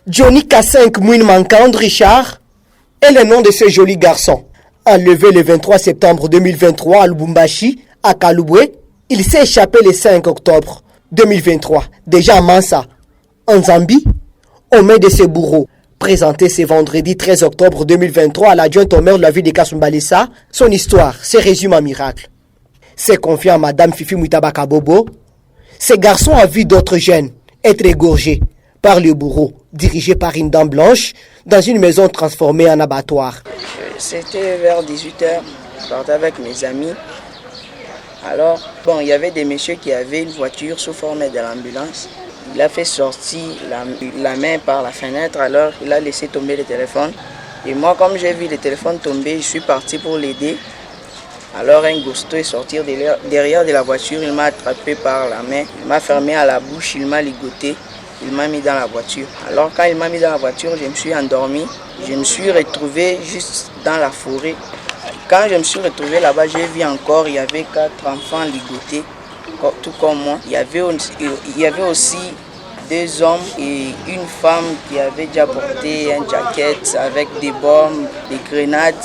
Johnny K5 Mouine Mankand Richard est le nom de ce joli garçon. Enlevé le 23 septembre 2023 à Lubumbashi, à Kalouboué, il s'est échappé le 5 octobre 2023, déjà à Mansa, en Zambie, au mains de ses bourreaux. Présenté ce vendredi 13 octobre 2023 à l'adjointe au maire de la ville de Kasumbalesa, son histoire se résume en miracle. C'est confié à Madame Fifi Mouitabaka Bobo. Ce garçon a vu d'autres jeunes être égorgés par le bourreau, dirigé par une dame blanche, dans une maison transformée en abattoir. C'était vers 18h, je partais avec mes amis. Alors, il y avait des messieurs qui avaient une voiture sous forme de l'ambulance. Il a fait sortir la main par la fenêtre, alors il a laissé tomber le téléphone. Et moi, comme j'ai vu le téléphone tomber, je suis parti pour l'aider. Alors un gosto est sorti derrière de la voiture, il m'a attrapé par la main, il m'a fermé à la bouche, il m'a ligoté, il m'a mis dans la voiture. Alors quand il m'a mis dans la voiture, je me suis endormi, je me suis retrouvé juste dans la forêt. Quand je me suis retrouvé là-bas, j'ai vu encore, il y avait 4 enfants ligotés, tout comme moi. Il y avait aussi 2 hommes et une femme qui avait déjà porté un jacket avec des bombes, des grenades.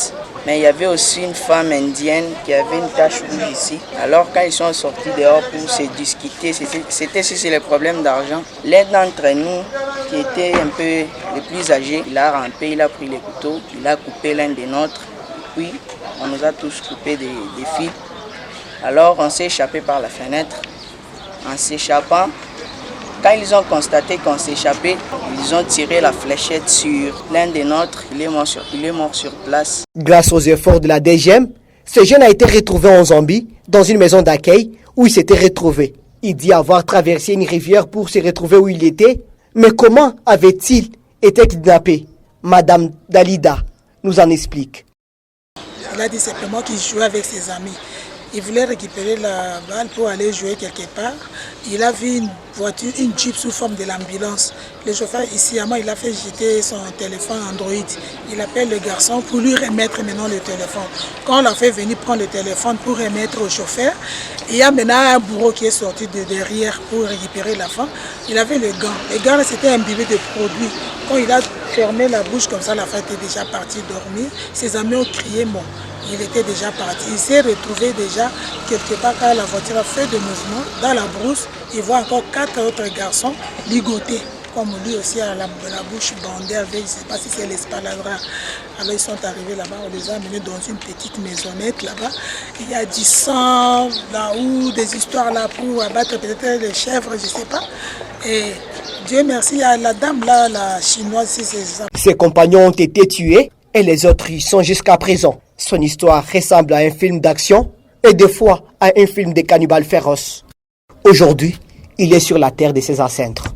Mais il y avait aussi une femme indienne qui avait une tache rouge ici. Alors quand ils sont sortis dehors pour se discuter, c'était sur les problèmes d'argent. L'un d'entre nous, qui était un peu le plus âgé, il a rampé, il a pris les couteaux, il a coupé l'un des nôtres. Puis on nous a tous coupé des fils. Alors on s'est échappé par la fenêtre. En s'échappant, quand ils ont constaté qu'on s'échappait, ils ont tiré la fléchette sur l'un des nôtres. Il est mort sur place. Grâce aux efforts de la DGM, ce jeune a été retrouvé en Zambie, dans une maison d'accueil où il s'était retrouvé. Il dit avoir traversé une rivière pour se retrouver où il était. Mais comment avait-il été kidnappé? Madame Dalida nous en explique. Il a dit simplement qu'il jouait avec ses amis. Il voulait récupérer la balle pour aller jouer quelque part. Il a vu une voiture, une Jeep sous forme de l'ambulance. Le chauffeur ici, il a fait jeter son téléphone Android. Il appelle le garçon pour lui remettre maintenant le téléphone. Quand on l'a fait venir prendre le téléphone pour remettre au chauffeur, il y a maintenant un bourreau qui est sorti de derrière pour récupérer la femme. Il avait le gant. Le gant, c'était imbibé de produits. Quand il a fermé la bouche comme ça, la femme était déjà partie dormir. Ses amis ont crié mort. Il était déjà parti. Il s'est retrouvé déjà quelque part quand la voiture a fait de mouvement dans la brousse. Il voit encore 4 autres garçons ligotés, comme lui aussi à la bouche bandée avec, je ne sais pas si c'est l'espalagra. Alors ils sont arrivés là-bas, on les a amenés dans une petite maisonnette là-bas. Il y a du sang là-haut, des histoires là pour abattre peut-être les chèvres, je ne sais pas. Et Dieu merci, il y a la dame là, la chinoise, si c'est ça. Ses compagnons ont été tués et les autres y sont jusqu'à présent. Son histoire ressemble à un film d'action et des fois à un film de cannibales féroces. Aujourd'hui, il est sur la terre de ses ancêtres.